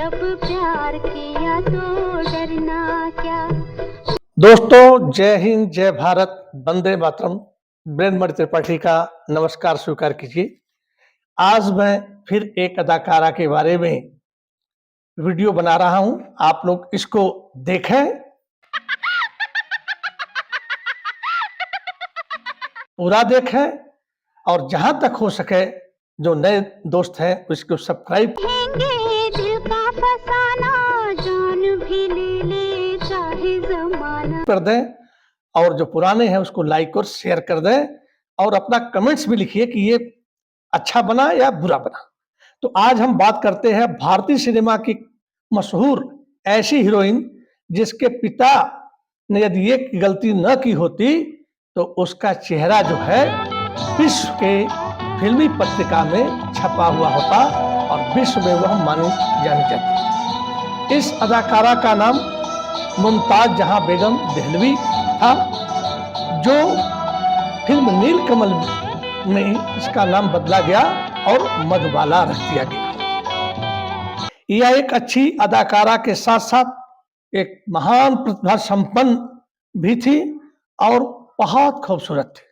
जब प्यार किया तो डरना क्या। दोस्तों, जय हिंद, जय भारत, वंदे मातरम। ब्रह्ममणि त्रिपाठी का नमस्कार स्वीकार कीजिए। आज मैं फिर एक अदाकारा के बारे में वीडियो बना रहा हूं। आप लोग इसको देखें, पूरा देखें, और जहां तक हो सके जो नए दोस्त हैं उसको सब्सक्राइब दिल का फसाना, जान भी ले चाहे जमाना। कर दें, और जो पुराने हैं उसको लाइक और शेयर कर दें, और अपना कमेंट्स भी लिखिए कि ये अच्छा बना या बुरा बना। तो आज हम बात करते हैं भारतीय सिनेमा की मशहूर ऐसी हीरोइन जिसके पिता ने यदि ये गलती न की होती तो उसका चेहरा जो है विश्व के फिल्मी पत्रिका में छपा हुआ होता और विश्व में वह मानी जानी जाती। इस अदाकारा का नाम मुमताज जहां बेगम देहलवी था, जो फिल्म नीलकमल में इसका नाम बदला गया और मधुबाला रख दिया गया। यह एक अच्छी अदाकारा के साथ साथ एक महान प्रतिभा संपन्न भी थी और बहुत खूबसूरत थी।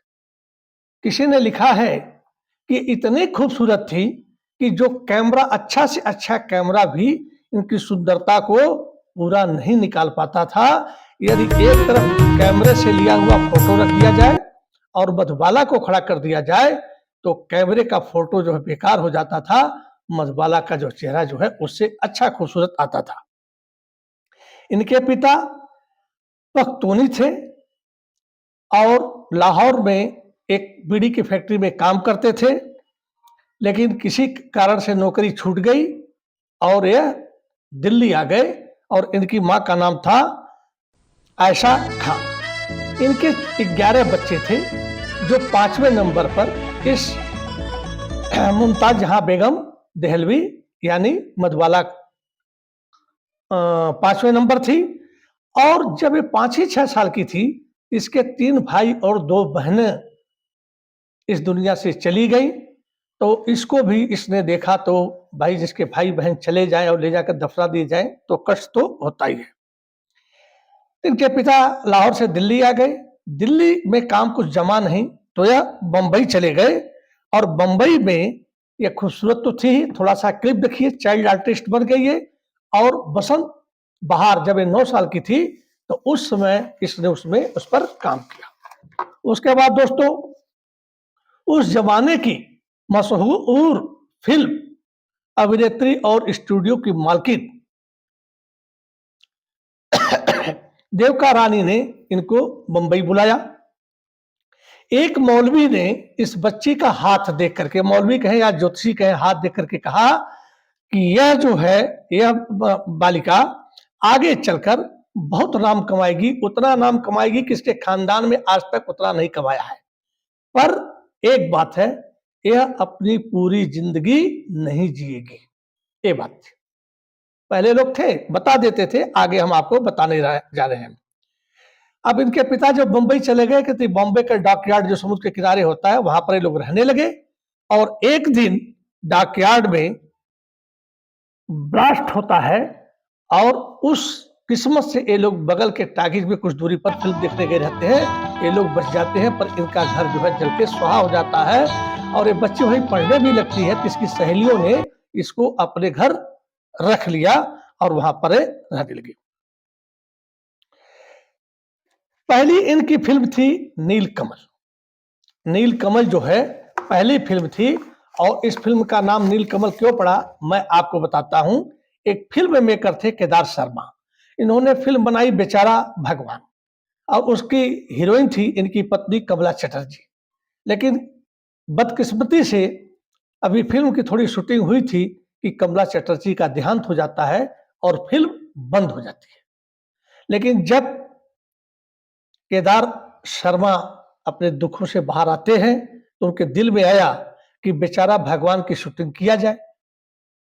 किसी ने लिखा है कि इतनी खूबसूरत थी कि जो कैमरा अच्छा से अच्छा कैमरा भी इनकी सुंदरता को पूरा नहीं निकाल पाता था। यदि एक तरफ कैमरे से लिया हुआ फोटो रख दिया जाए और मधुबाला को खड़ा कर दिया जाए तो कैमरे का फोटो जो है बेकार हो जाता था, मधुबाला का जो चेहरा जो है उससे अच्छा खूबसूरत आता था। इनके पिता पख्तूनी थे और लाहौर में एक बीड़ी की फैक्ट्री में काम करते थे, लेकिन किसी कारण से नौकरी छूट गई और यह दिल्ली आ गए। और इनकी मां का नाम था आयशा खान। इनके 11 बच्चे थे, जो 5वें नंबर पर इस मुमताज जहां बेगम देहलवी यानी मधुबाला 5वें नंबर थी। और जब ये 5 ही 6 साल की थी, इसके 3 भाई और 2 बहनें इस दुनिया से चली गई। तो इसको भी इसने देखा तो भाई जिसके भाई बहन चले जाएं और ले जाकर दफना दिए जाएं तो कष्ट तो होता ही है। इनके पिता लाहौर से दिल्ली आ गए। दिल्ली में काम कुछ जमा नहीं तो यह बंबई चले गए, और बंबई में यह खूबसूरत तो थी ही। थोड़ा सा क्लिप देखिए, चाइल्ड आर्टिस्ट बन गई है। और बसंत बहार जब ये 9 साल की थी तो उस समय इसने उसमें उस पर काम किया। उसके बाद दोस्तों, उस जमाने की मशहूर फिल्म अभिनेत्री और स्टूडियो की मालकिन देवका रानी ने इनको बंबई बुलाया। एक मौलवी ने इस बच्ची का हाथ देख करके, मौलवी कहें या ज्योतिषी कहें, हाथ देख करके कहा कि यह जो है, यह बालिका आगे चलकर बहुत नाम कमाएगी, उतना नाम कमाएगी कि इसके खानदान में आज तक उतना नहीं कमाया है। पर एक बात है, यह अपनी पूरी जिंदगी नहीं जिएगी। ये बात थी। पहले लोग थे बता देते थे, आगे हम आपको बताने जा रहे हैं। अब इनके पिता जब बंबई चले गए कि बॉम्बे का डॉकयार्ड जो समुद्र के किनारे होता है वहां पर ये लोग रहने लगे। और एक दिन डॉकयार्ड में ब्लास्ट होता है और उस किस्मत से ये लोग बगल के टागिज में कुछ दूरी पर फिल्म देखने गए रहते हैं। ये लोग बच जाते हैं, पर इनका घर जो है जल के स्वाहा हो जाता है। और ये बच्ची वहीं पढ़ने भी लगती है तो इसकी सहेलियों ने इसको अपने घर रख लिया और वहां पर रहने लगी। पहली इनकी फिल्म थी नीलकमल। नीलकमल जो है पहली फिल्म थी, और इस फिल्म का नाम नीलकमल क्यों पड़ा मैं आपको बताता हूं। एक फिल्म मेकर थे केदार शर्मा, इन्होंने फिल्म बनाई बेचारा भगवान, और उसकी हीरोइन थी इनकी पत्नी कमला चटर्जी। लेकिन बदकिस्मती से अभी फिल्म की थोड़ी शूटिंग हुई थी कि कमला चटर्जी का देहांत हो जाता है और फिल्म बंद हो जाती है। लेकिन जब केदार शर्मा अपने दुखों से बाहर आते हैं तो उनके दिल में आया कि बेचारा भगवान की शूटिंग किया जाए।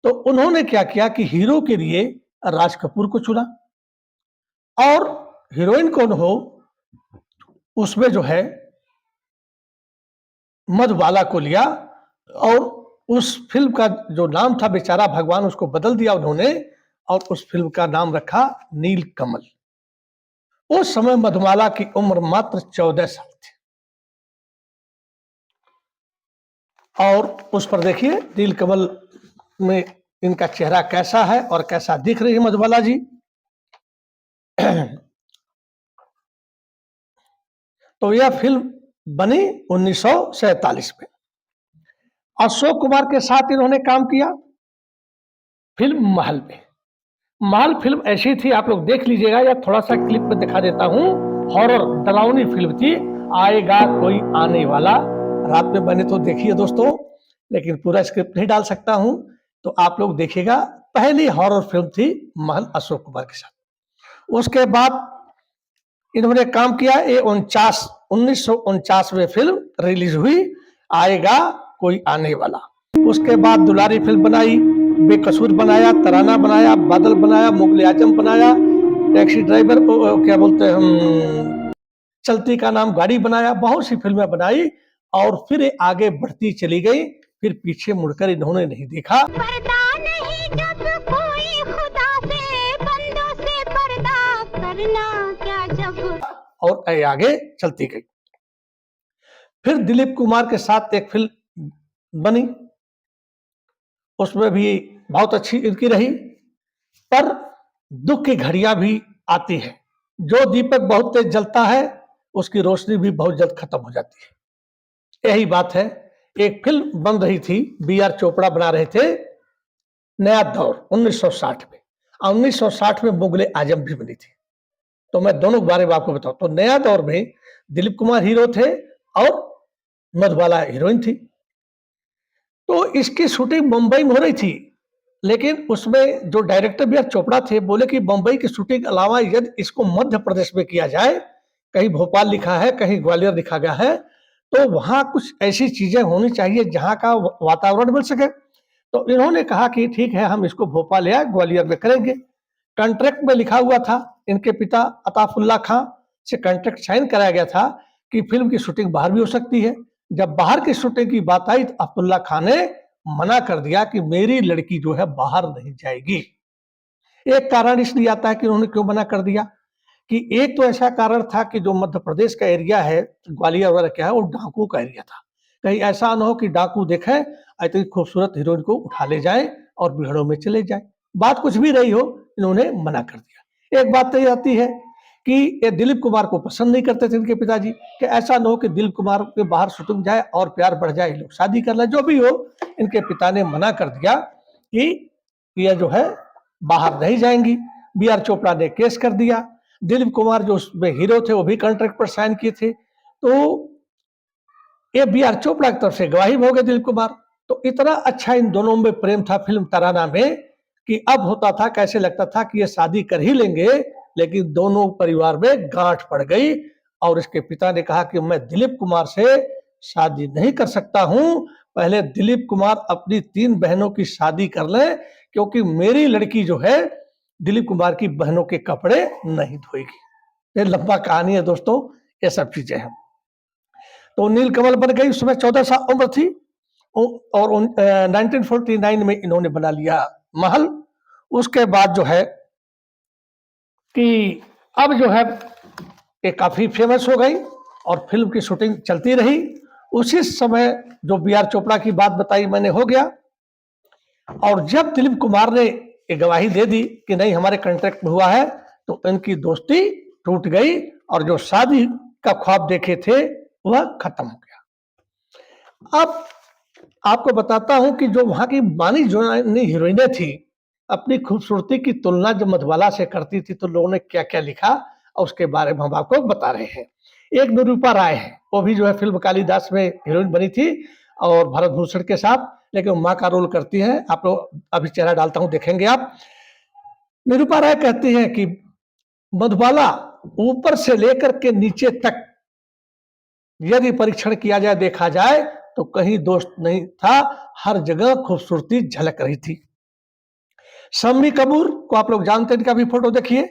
तो उन्होंने क्या किया कि हीरो के लिए राज कपूर को चुना, और हीरोइन कौन हो, उसमें जो है मधुबाला को लिया। और उस फिल्म का जो नाम था बेचारा भगवान उसको बदल दिया उन्होंने, और उस फिल्म का नाम रखा नील कमल। उस समय मधुबाला की उम्र मात्र 14 साल थी। और उस पर देखिए नील कमल में इनका चेहरा कैसा है और कैसा दिख रही है मधुबाला जी। तो यह फिल्म बनी 1947 में। अशोक कुमार के साथ इन्होंने काम किया फिल्म महल में। महल फिल्म ऐसी थी, आप लोग देख लीजिएगा, या थोड़ा सा क्लिप में दिखा देता हूं। हॉरर डरावनी फिल्म थी, आएगा कोई आने वाला। रात में मैंने तो देखी है दोस्तों, लेकिन पूरा स्क्रिप्ट नहीं डाल सकता हूं, तो आप लोग देखिएगा। पहली हॉरर फिल्म थी महल, अशोक कुमार के साथ। उसके बाद इन्होंने काम किया 1949 में फिल्म रिलीज हुई, आएगा कोई आने वाला। उसके बाद दुलारी फिल्म बनाई, बेकसूर बनाया, तराना बनाया, बादल बनाया, मुगले आजम बनाया, टैक्सी ड्राइवर क्या बोलते हैं हम, चलती का नाम गाड़ी बनाया। बहुत सी फिल्में बनाई और फिर ये आगे बढ़ती चली गई। फिर पीछे मुड़कर इन्होंने नहीं देखा। पर्दा नहीं जब कोई खुदा से, बंदों से पर्दा करना क्या जब। और ये आगे चलती गई। फिर दिलीप कुमार के साथ एक फिल्म बनी, उसमें भी बहुत अच्छी इनकी रही। पर दुख की घड़ियां भी आती है। जो दीपक बहुत तेज जलता है, उसकी रोशनी भी बहुत जल्द खत्म हो जाती है। यही बात है। एक फिल्म बन रही थी, बी.आर. चोपड़ा बना रहे थे, नया दौर 1960 में। 1960 में मुगले आजम भी बनी थी। तो मैं दोनों के बारे में आपको बताऊं तो नया दौर में दिलीप कुमार हीरो थे और मधुबाला हीरोइन थी। तो इसकी शूटिंग मुंबई में हो रही थी, लेकिन उसमें जो डायरेक्टर बी.आर. चोपड़ा थे, बोले कि मुंबई की शूटिंग के अलावा यदि इसको मध्य प्रदेश में किया जाए, कहीं भोपाल लिखा है, कहीं ग्वालियर लिखा गया है, तो वहां कुछ ऐसी चीजें होनी चाहिए जहां का वातावरण मिल सके। तो इन्होंने कहा कि ठीक है, हम इसको भोपाल या ग्वालियर में करेंगे। कॉन्ट्रैक्ट में लिखा हुआ था, इनके पिता अताफुल्ला खां से कॉन्ट्रैक्ट साइन कराया गया था कि फिल्म की शूटिंग बाहर भी हो सकती है। जब बाहर की शूटिंग की बात आई तो अब्दुल्ला खान ने मना कर दिया कि मेरी लड़की जो है बाहर नहीं जाएगी। एक कारण इसलिए आता है कि उन्होंने क्यों मना कर दिया कि एक तो ऐसा कारण था कि जो मध्य प्रदेश का एरिया है, ग्वालियर वगैरह क्या है, वो डाकू का एरिया था। कहीं ऐसा न हो कि डाकू देखे इतनी खूबसूरत हीरोइन को उठा ले जाए और बिहड़ों में चले जाए। बात कुछ भी रही हो, इन्होंने मना कर दिया। एक बात तो ये आती है कि ये दिलीप कुमार को पसंद नहीं करते थे इनके पिताजी, कि ऐसा न हो कि दिलीप कुमार के बाहर शूटिंग जाए और प्यार बढ़ जाए, लोग शादी कर ले, जो भी हो। इनके पिता ने मना कर दिया कि यह जो है बाहर नहीं जाएंगी। बी.आर. चोपड़ा ने केस कर दिया। दिलीप कुमार जो उसमें हीरो थे, वो भी कॉन्ट्रैक्ट पर साइन किए थे। तो ये बी.आर. चोपड़ा की तरफ से गवाही हो गए दिलीप कुमार। तो इतना अच्छा इन दोनों में प्रेम था फिल्म तराना में कि अब होता था, कैसे लगता था कि ये शादी कर ही लेंगे, लेकिन दोनों परिवार में गांठ पड़ गई। और इसके पिता ने कहा कि मैं दिलीप कुमार से शादी नहीं कर सकता हूं, पहले दिलीप कुमार अपनी 3 बहनों की शादी कर ले, क्योंकि मेरी लड़की जो है दिलीप कुमार की बहनों के कपड़े नहीं धोएगी। ये लंबा कहानी है दोस्तों, ये सब चीजें हैं। तो नील कमल बन गई, उसमें 14 साल उम्र थी। और 1949 में इन्होंने बना लिया महल। उसके बाद जो है कि अब जो है ये काफी फेमस हो गई और फिल्म की शूटिंग चलती रही। उसी समय जो बी.आर. चोपड़ा की बात बताई मैंने हो गया। और जब दिलीप कुमार ने ये गवाही दे दी कि नहीं हमारे कॉन्ट्रैक्ट में हुआ है, तो इनकी दोस्ती टूट गई और जो शादी का ख्वाब देखे थे वह खत्म हो गया। अब आपको बताता हूं कि जो वहां की मानी जानी हीरोइनें थी, अपनी खूबसूरती की तुलना जब मधुबाला से करती थी तो लोगों ने क्या क्या लिखा, और उसके बारे में हम आपको बता रहे हैं। एक निरूपा राय है, वो भी जो है फिल्म कालिदास में हीरोइन बनी थी और भरत भूषण के साथ, लेकिन वो माँ का रोल करती है। आप लोग अभी चेहरा डालता हूं, देखेंगे आप। निरूपा राय कहती है कि मधुबाला ऊपर से लेकर के नीचे तक यदि परीक्षण किया जाए, देखा जाए, तो कहीं दोष नहीं था, हर जगह खूबसूरती झलक रही थी। शम्मी कपूर को आप लोग जानते हैं, इनका भी फोटो देखिए।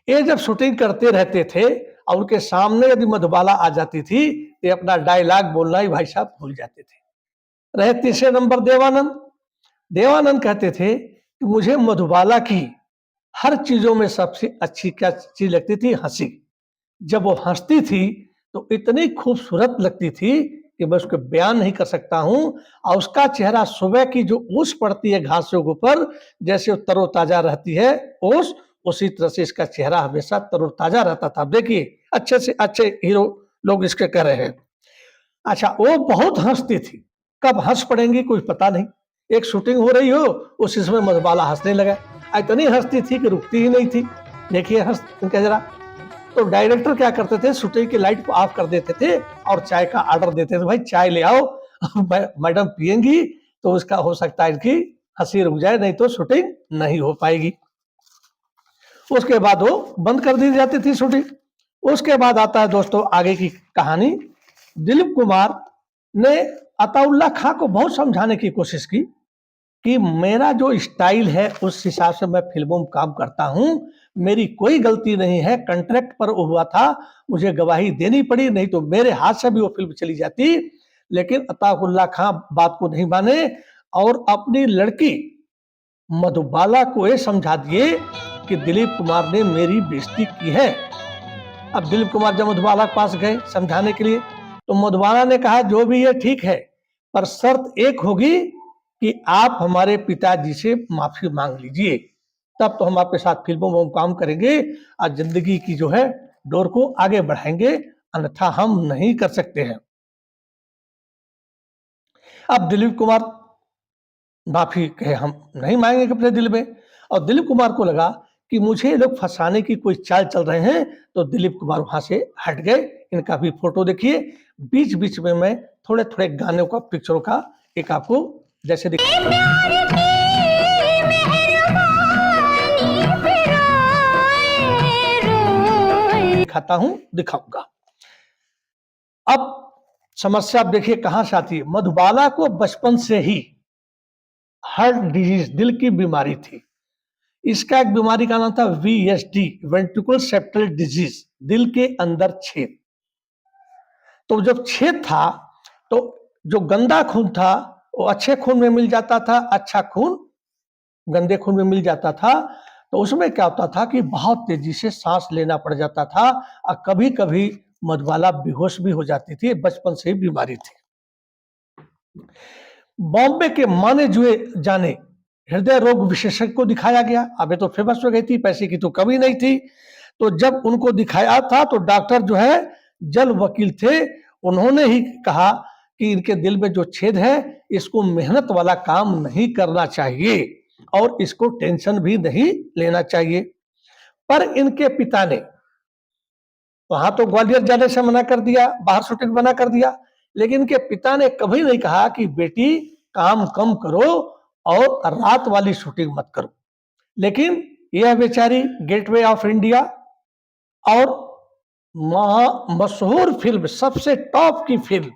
ये जब शूटिंग करते रहते थे और उनके सामने यदि मधुबाला आ जाती थी, ये अपना डायलॉग बोलना ही भाई साहब भूल जाते थे। रहे तीसरे नंबर देवानंद। देवानंद कहते थे कि मुझे मधुबाला की हर चीजों में सबसे अच्छी क्या चीज लगती थी? हंसी। जब वो हंसती थी तो इतनी खूबसूरत लगती थी कि मैं उसको बयान नहीं कर सकता हूं। और उसका चेहरा, सुबह की जो ओस पड़ती है घासों के ऊपर, जैसे वो तरोताजा रहती है ओस, उसी तरह से इसका चेहरा हमेशा तरोताजा रहता था। देखिए, अच्छे से अच्छे हीरो लोग इसके कह रहे हैं। अच्छा, वो बहुत हंसती थी। कब हंस पड़ेंगी कोई पता नहीं। एक शूटिंग हो रही हो, उस इसमें मधुबाला हंसने लगा। इतनी हंसती थी कि रुकती ही नहीं थी। देखिए हंस इनका जरा। तो डायरेक्टर क्या करते थे, शूटिंग की लाइट को ऑफ कर देते थे और चाय का ऑर्डर देते थे, भाई चाय ले आओ। मैडम पियेंगी तो उसका हो सकता है कि हंसी रुक जाए, नहीं तो शूटिंग नहीं हो पाएगी। उसके बाद वो बंद कर दी जाती थी शूटिंग। उसके बाद आता है दोस्तों आगे की कहानी। दिलीप कुमार ने अताउल्ला खां को बहुत समझाने की कोशिश की कि मेरा जो स्टाइल है उस हिसाब से मैं फिल्मों में काम करता हूं, मेरी कोई गलती नहीं है, कॉन्ट्रैक्ट पर हुआ था, मुझे गवाही देनी पड़ी, नहीं तो मेरे हाथ से भी वो फिल्म चली जाती। लेकिन अताउल्ला खां बात को नहीं माने और अपनी लड़की मधुबाला को ये समझा दिए कि दिलीप कुमार ने मेरी बेइज्जती की है। अब दिलीप कुमार जब मधुबाला के पास गए समझाने के लिए, तो मधुबाला ने कहा जो भी है ठीक है, पर शर्त एक होगी कि आप हमारे पिताजी से माफी मांग लीजिए, तब तो हम आपके साथ फिल्मों में काम करेंगे और जिंदगी की जो है डोर को आगे बढ़ाएंगे, अन्यथा हम नहीं कर सकते हैं। अब दिलीप कुमार माफी कहे हम नहीं मांगेंगे अपने दिल में। और दिलीप कुमार को लगा कि मुझे लोग फंसाने की कोई चाल चल रहे हैं, तो दिलीप कुमार वहां से हट गए। इनका भी फोटो देखिए। बीच बीच में मैं थोड़े थोड़े गानों का, पिक्चरों का एक आपको जैसे प्यार की मेहरबानी पे रोए रोए। दिखाता हूं, दिखाऊंगा। अब समस्या आप देखिए कहां से आती है। मधुबाला को बचपन से ही हार्ट डिजीज, दिल की बीमारी थी। इसका एक बीमारी का नाम था VSD, वेंट्रिकुलर सेप्टल डिजीज, दिल के अंदर छेद। तो जब छेद था तो जो गंदा खून था वो अच्छे खून में मिल जाता था, अच्छा खून गंदे खून में मिल जाता था। तो उसमें क्या होता था कि बहुत तेजी से सांस लेना पड़ जाता था और कभी कभी मधुबाला बेहोश भी हो जाती थी। बचपन से ही बीमारी थी। बॉम्बे के माने जुए जाने हृदय रोग विशेषज्ञ को दिखाया गया। अबे तो फेमस हो गई थी, पैसे की तो कमी नहीं थी। तो जब उनको दिखाया था तो डॉक्टर जो है जल वकील थे, उन्होंने ही कहा कि इनके दिल में जो छेद है इसको मेहनत वाला काम नहीं करना चाहिए और इसको टेंशन भी नहीं लेना चाहिए। पर इनके पिता ने वहां तो ग्वालियर जाने से मना कर दिया, बाहर शूटिंग मना कर दिया, लेकिन इनके पिता ने कभी नहीं कहा कि बेटी काम कम करो और रात वाली शूटिंग मत करो। लेकिन यह बेचारी गेटवे ऑफ इंडिया और मशहूर फिल्म, सबसे टॉप की फिल्म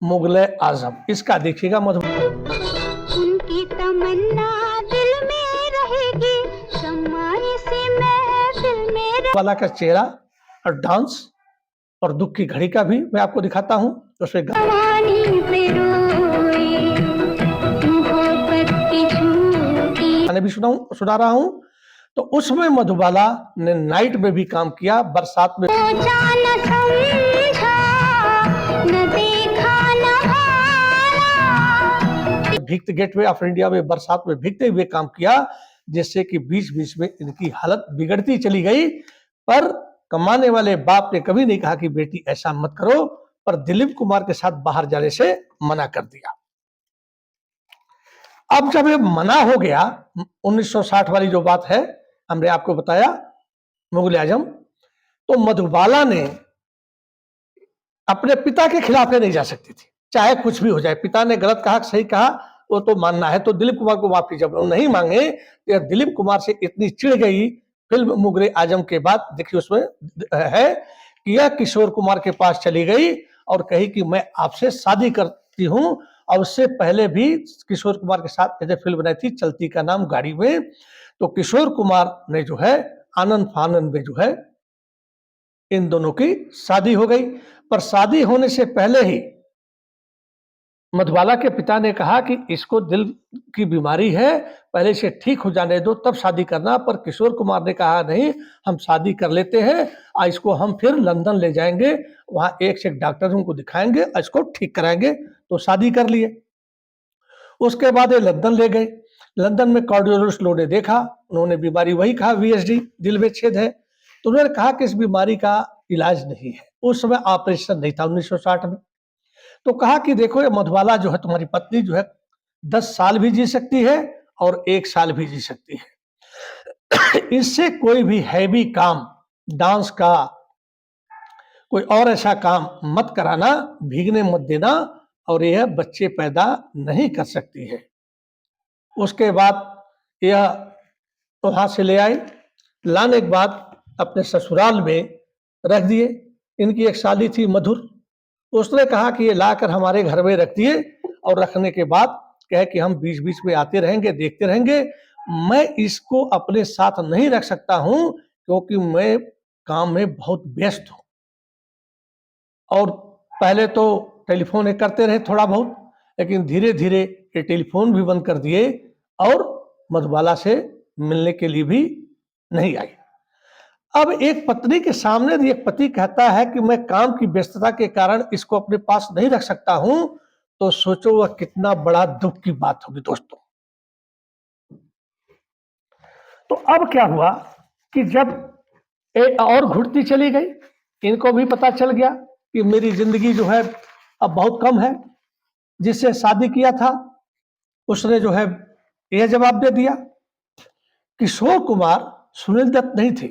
मुगले आजम, इसका देखिएगा। उनकी तमन्ना दिल में रहेगी, शम्माए से महफिल में वाला का चेहरा और डांस और दुख की घड़ी का भी मैं आपको दिखाता हूं। तो उसमें जवानी पे रोए, मोहब्बत की झूठी गाने भी सुना रहा हूं। तो उसमें मधुबाला ने नाइट में भी काम किया, बरसात में सोचा न समझा, न देखा न भाला। भीगते, गेटवे ऑफ इंडिया में बरसात में भीगते हुए काम किया, जिससे कि बीच बीच में इनकी हालत बिगड़ती चली गई। पर कमाने वाले बाप ने कभी नहीं कहा कि बेटी ऐसा मत करो, पर दिलीप कुमार के साथ बाहर जाने से मना कर दिया। अब जब ये मना हो गया, 1960 वाली जो बात है हमने आपको बताया, मुगले आजम, तो मधुबाला ने अपने पिता के खिलाफ नहीं जा सकती थी, चाहे कुछ भी हो जाए। पिता ने गलत कहा, सही कहा, वो तो मानना है। तो दिलीप कुमार को माफी जब नहीं मांगे, तो दिलीप कुमार से इतनी चिढ़ गई फिल्म मुगले आजम के बाद। देखिए उसमें है कि यह किशोर कुमार के पास चली गई और कही कि मैं आपसे शादी करती हूं। और उससे पहले भी किशोर कुमार के साथ ऐसे फिल्म बनाई थी, चलती का नाम गाड़ी में। तो किशोर कुमार ने जो है आनंद फानंद में जो है इन दोनों की शादी हो गई। पर शादी होने से पहले ही मधुबाला के पिता ने कहा कि इसको दिल की बीमारी है, पहले इसे ठीक हो जाने दो तब शादी करना। पर किशोर कुमार ने कहा नहीं, हम शादी कर लेते हैं और इसको हम फिर लंदन ले जाएंगे, वहाँ एक से एक डॉक्टरों को दिखाएंगे और इसको ठीक कराएंगे। तो शादी कर लिए। उसके बाद ये लंदन ले गए। लंदन में कार्डियोलॉजिस्ट लोगों ने देखा, उन्होंने बीमारी वही कहा, वीएसडी, दिल में छेद है। तो उन्होंने कहा कि इस बीमारी का इलाज नहीं है। उस समय ऑपरेशन नहीं था 1960 में। तो कहा कि देखो ये मधुबाला जो है तुम्हारी पत्नी जो है 10 साल भी जी सकती है और 1 साल भी जी सकती है। इससे कोई भी हैवी काम, डांस का कोई और ऐसा काम मत कराना, भीगने मत देना, और यह बच्चे पैदा नहीं कर सकती है। उसके बाद यह वहां से ले आए, लाने के बाद अपने ससुराल में रख दिए। इनकी एक साली थी मधुर, उसने कहा कि ये लाकर हमारे घर में रख दिए और रखने के बाद कहे कि हम बीच बीच में आते रहेंगे, देखते रहेंगे। मैं इसको अपने साथ नहीं रख सकता हूं क्योंकि मैं काम में बहुत व्यस्त हूं। और पहले तो टेलीफोन करते रहे थोड़ा बहुत, लेकिन धीरे धीरे ये टेलीफोन भी बंद कर दिए और मधुबाला से मिलने के लिए भी नहीं आई। अब एक पत्नी के सामने एक पति कहता है कि मैं काम की व्यस्तता के कारण इसको अपने पास नहीं रख सकता हूं, तो सोचो वह कितना बड़ा दुख की बात होगी दोस्तों। तो अब क्या हुआ कि जब एक और घुटती चली गई, इनको भी पता चल गया कि मेरी जिंदगी जो है अब बहुत कम है। जिससे शादी किया था उसने जो है यह जवाब दे दिया। किशोर कुमार सुनील दत्त नहीं थे,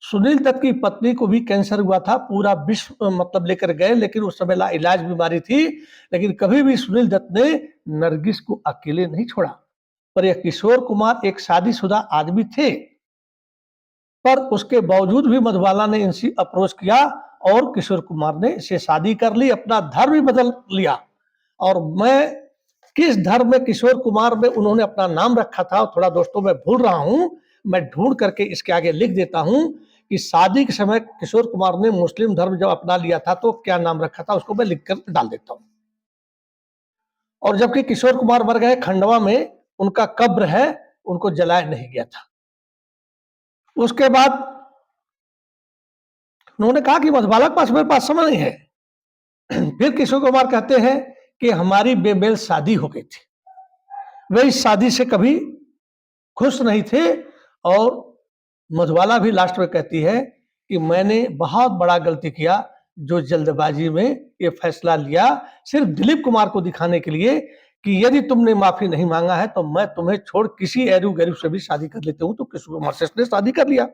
सुनील दत्त की पत्नी को भी कैंसर हुआ था, पूरा विश्व मतलब लेकर गए, लेकिन उस समय इलाज बीमारी थी। लेकिन कभी भी सुनील दत्त ने नरगिस को अकेले नहीं छोड़ा। पर यह किशोर कुमार एक शादीशुदा आदमी थे, पर उसके बावजूद भी मधुबाला ने इनसे अप्रोच किया और किशोर कुमार ने इसे शादी कर ली, अपना धर्म भी बदल लिया। और मैं किस धर्म में किशोर कुमार में उन्होंने अपना नाम रखा था थोड़ा दोस्तों मैं भूल रहा हूं, मैं ढूंढ करके इसके आगे लिख देता हूं कि शादी के समय किशोर कुमार ने मुस्लिम धर्म जब अपना लिया था तो क्या नाम रखा था, उसको मैं लिख कर डाल देता हूं। और जबकि किशोर कुमार मर गए खंडवा में, उनका कब्र है, उनको जलाया नहीं गया था। उसके बाद उन्होंने कहा कि मधुबाला के पास मेरे पास समय नहीं है। फिर किशोर कुमार कहते हैं कि हमारी बेमेल शादी हो गई थी, वे इस शादी से कभी खुश नहीं थे। और मधुबाला भी लास्ट में कहती है कि मैंने बहुत बड़ा गलती किया जो जल्दबाजी में ये फैसला लिया सिर्फ दिलीप कुमार को दिखाने के लिए कि यदि तुमने माफी नहीं मांगा है तो मैं तुम्हें छोड़ किसी एरू गैरू से भी शादी कर लेते हूं। तो किशोर कुमार से उसने शादी कर लिया।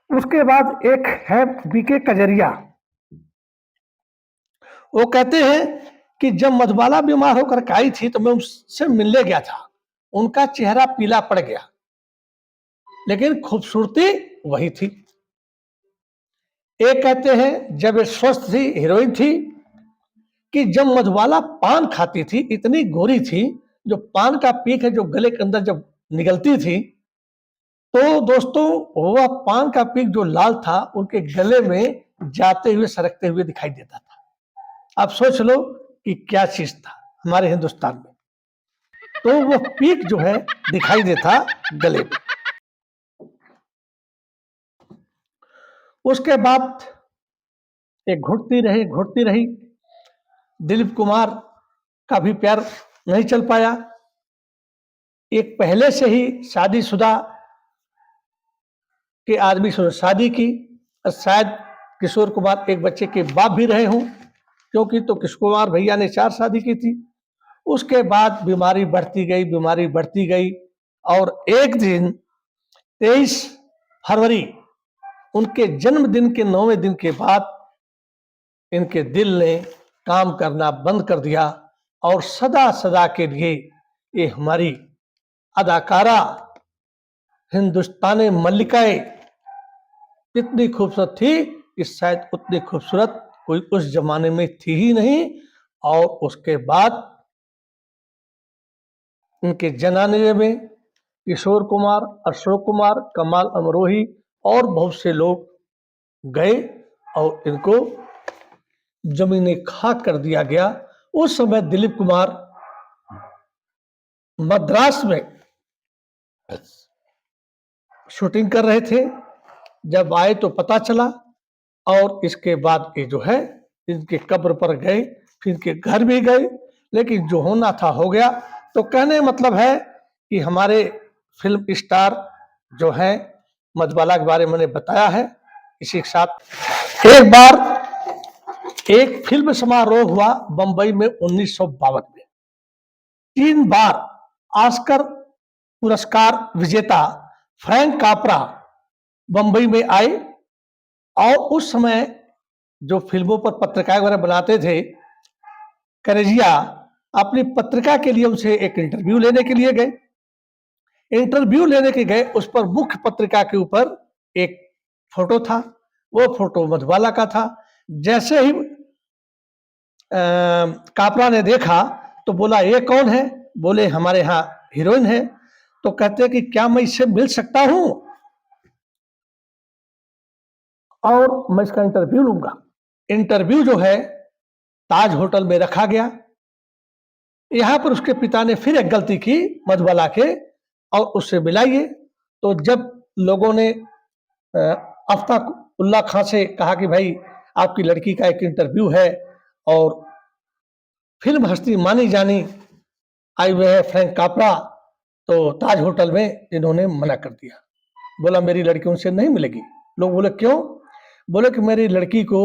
उसके बाद एक है बीके कजरिया, वो कहते हैं कि जब मधुबाला बीमार होकर आई थी तो मैं उससे मिलने गया था, उनका चेहरा पीला पड़ गया लेकिन खूबसूरती वही थी। एक कहते हैं जब ये स्वस्थ थी, हीरोइन थी, कि जब मधुबाला पान खाती थी इतनी गोरी थी, जो पान का पीक है जो गले के अंदर जब निकलती थी तो दोस्तों वह पान का पीक जो लाल था उनके गले में जाते हुए सरकते हुए दिखाई देता था। आप सोच लो कि क्या चीज था हमारे हिंदुस्तान में, तो वो पीक जो है दिखाई देता गले में। उसके बाद एक घुटती रही। दिलीप कुमार का भी प्यार नहीं चल पाया। एक पहले से ही शादीशुदा के आदमी से शादी की, और शायद किशोर कुमार एक बच्चे के बाप भी रहे हों, क्योंकि तो किशोर कुमार भैया ने 4 शादी की थी। उसके बाद बीमारी बढ़ती गई और एक दिन 23 फरवरी उनके जन्मदिन के 9वें दिन के बाद इनके दिल ने काम करना बंद कर दिया और सदा सदा के लिए ये हमारी अदाकारा हिंदुस्तानी मल्लिकाए इतनी खूबसूरत थी कि शायद उतनी खूबसूरत कोई उस जमाने में थी ही नहीं। और उसके बाद उनके जनाने में किशोर कुमार, अशोक कुमार, कमाल अमरोही और बहुत से लोग गए और इनको जमीने खाक कर दिया गया। उस समय दिलीप कुमार मद्रास में शूटिंग कर रहे थे। जब आए तो पता चला, और इसके बाद ये जो है इनके कब्र पर गए, फिर इनके घर भी गए, लेकिन जो होना था हो गया। तो कहने मतलब है कि हमारे फिल्म स्टार जो हैं, मधुबाला के बारे में मैंने बताया है। इसी के साथ एक बार एक फिल्म समारोह हुआ बंबई में 1952 में। 3 बार ऑस्कर पुरस्कार विजेता फ्रैंक कापरा बंबई में आए, और उस समय जो फिल्मों पर पत्रिकाएं वगैरह बनाते थे, करेजिया अपनी पत्रिका के लिए उनसे एक इंटरव्यू लेने के लिए गए। इंटरव्यू लेने के गए, उस पर मुख्य पत्रिका के ऊपर एक फोटो था। वो फोटो मधुबाला का था। जैसे ही कापरा ने देखा तो बोला, ये कौन है? बोले, हमारे यहाँ हीरोइन है। तो कहते हैं कि क्या मैं इससे मिल सकता हूं और मैं इसका इंटरव्यू लूंगा। इंटरव्यू जो है ताज होटल में रखा गया। यहां पर उसके पिता ने फिर एक गलती की मधुबाला के, और उससे मिलाइए। तो जब लोगों ने अफ्ताब उल्ला खां से कहा कि भाई आपकी लड़की का एक इंटरव्यू है, और फिल्म हस्ती मानी जानी आई हुए है फ्रैंक कापरा, तो ताज होटल में इन्होंने मना कर दिया। बोला, मेरी लड़की उनसे नहीं मिलेगी। लोग बोले, क्यों? बोले कि मेरी लड़की को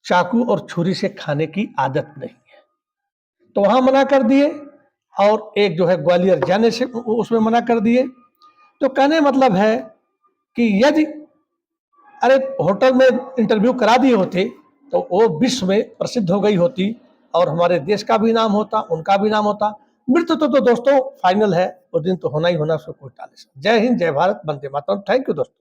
चाकू और छुरी से खाने की आदत नहीं है। तो वहां मना कर दिए, और एक जो है ग्वालियर जाने से उसमें मना कर दिए। तो कहने मतलब है कि यदि अरे होटल में इंटरव्यू करा दिए होते तो वो विश्व में प्रसिद्ध हो गई होती, और हमारे देश का भी नाम होता, उनका भी नाम होता। मृत्यु तो दोस्तों फाइनल है, वो दिन तो होना ही होना, उसको कोई टाले। जय हिंद, जय भारत, वंदे मातरम। थैंक यू दोस्तों।